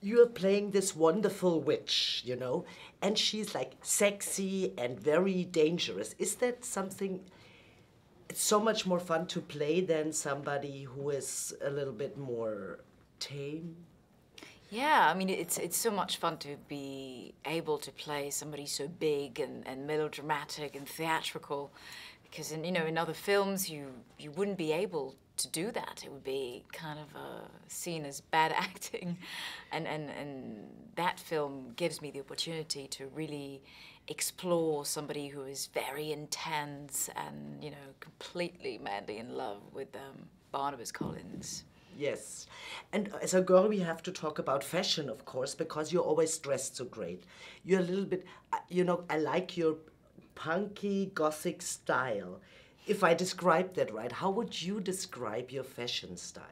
you're playing this wonderful witch, you know, and she's like sexy and very dangerous. Is that something? It's so much more fun to play than somebody who is a little bit more tame. Yeah, I mean, it's so much fun to be able to play somebody so big and melodramatic and theatrical, because in other films you wouldn't be able to do that. It would be kind of seen as bad acting, and that film gives me the opportunity to really explore somebody who is very intense and completely madly in love with Barnabas Collins. Yes. And as a girl, we have to talk about fashion, of course, because you're always dressed so great. You're a little bit, I like your punky gothic style. If I describe that right, how would you describe your fashion style?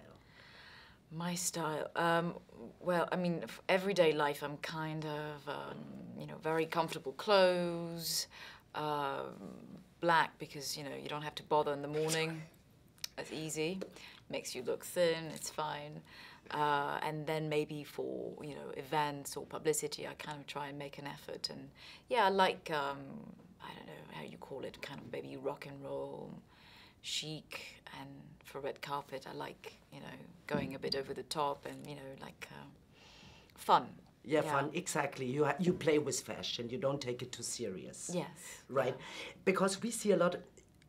My style? Well, I mean, for everyday life, I'm kind of, very comfortable clothes, black because, you don't have to bother in the morning. That's easy. Makes you look thin, it's fine. And then maybe for, events or publicity, I kind of try and make an effort. And yeah, I like, I don't know how you call it, kind of maybe rock and roll, chic. And for red carpet, I like, going a bit over the top and, like fun. Yeah, fun, exactly. You play with fashion, you don't take it too serious. Yes. Right? Yeah. Because we see a lot,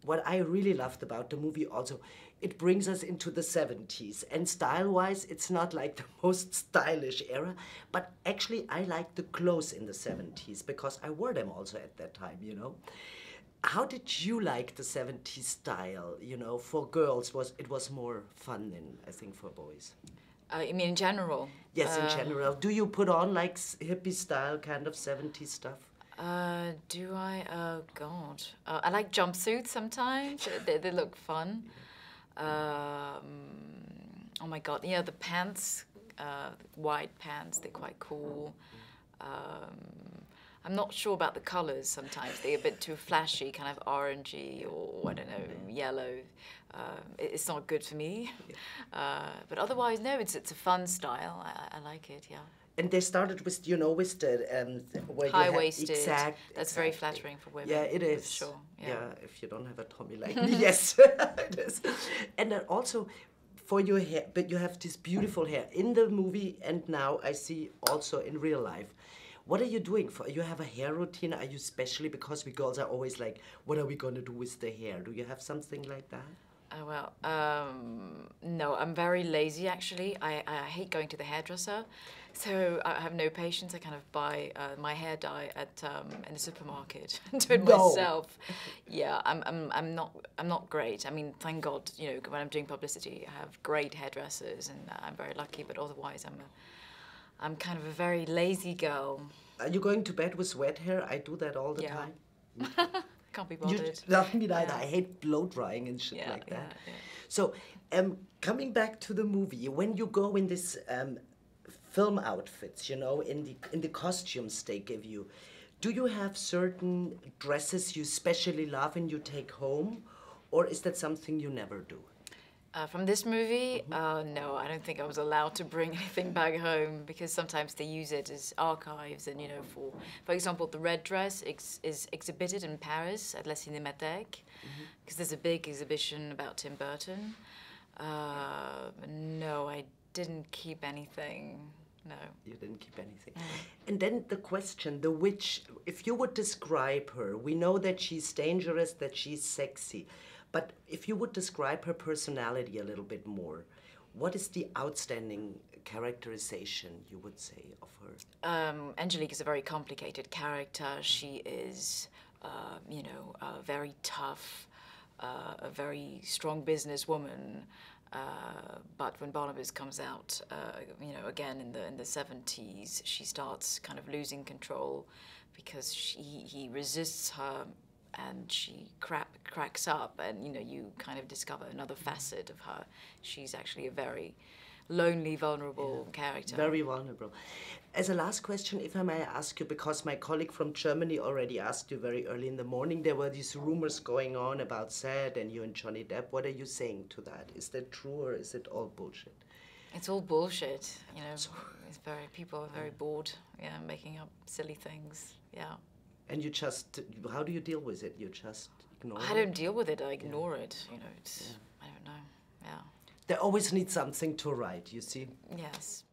what I really loved about the movie also, it brings us into the 70s. And style-wise, it's not like the most stylish era, but actually I like the clothes in the 70s because I wore them also at that time, How did you like the 70s style, for girls? It was more fun than, I think, for boys. You mean in general? Yes, in general. Do you put on like hippie style kind of 70s stuff? Do I? Oh, God. I like jumpsuits sometimes. They look fun. Oh, my God. The pants, wide pants, they're quite cool. I'm not sure about the colors sometimes. They're a bit too flashy, kind of orangey or, I don't know, yellow. It's not good for me. But otherwise, no, it's a fun style. I like it, yeah. And they started with, with the where high-waisted. Exactly. That's very flattering for women. Yeah, it is. For sure. Yeah, if you don't have a tummy like me, yes, it is. And then also for your hair, but you have this beautiful hair in the movie, and now I see also in real life. What are you doing? You have a hair routine? Are you specially, because we girls are always like, what are we going to do with the hair? Do you have something like that? Well, no, I'm very lazy actually. I hate going to the hairdresser, so I have no patience. I kind of buy my hair dye at in the supermarket and do it myself. Yeah, I'm not great. I mean, thank God, when I'm doing publicity, I have great hairdressers, and I'm very lucky. But otherwise, I'm kind of a very lazy girl. Are you going to bed with wet hair? I do that all the time. Can't be bothered. Not me neither. I hate blow drying and shit like that. Yeah. So, coming back to the movie, when you go in this film outfits, in the costumes they give you, do you have certain dresses you especially love and you take home, or is that something you never do? From this movie, no, I don't think I was allowed to bring anything back home because sometimes they use it as archives. And, for example, the red dress is exhibited in Paris at La Cinémathèque because there's a big exhibition about Tim Burton. No, I didn't keep anything. No. You didn't keep anything. And then the question, the witch, if you would describe her, we know that she's dangerous, that she's sexy. But if you would describe her personality a little bit more, what is the outstanding characterization you would say of her? Angelique is a very complicated character. She is, very tough, a very strong businesswoman. But when Barnabas comes out, again in the 70s, she starts kind of losing control because he resists her. And she cracks up, and you kind of discover another facet of her. She's actually a very lonely, vulnerable character. Very vulnerable. As a last question, if I may ask you, because my colleague from Germany already asked you very early in the morning, there were these rumors going on about Sad and you and Johnny Depp. What are you saying to that? Is that true or is it all bullshit? It's all bullshit, People are very bored, yeah, making up silly things, yeah. And you just, how do you deal with it? You just ignore it? I don't deal with it, I ignore it, you know, it's, I don't know, yeah. They always need something to write, you see? Yes.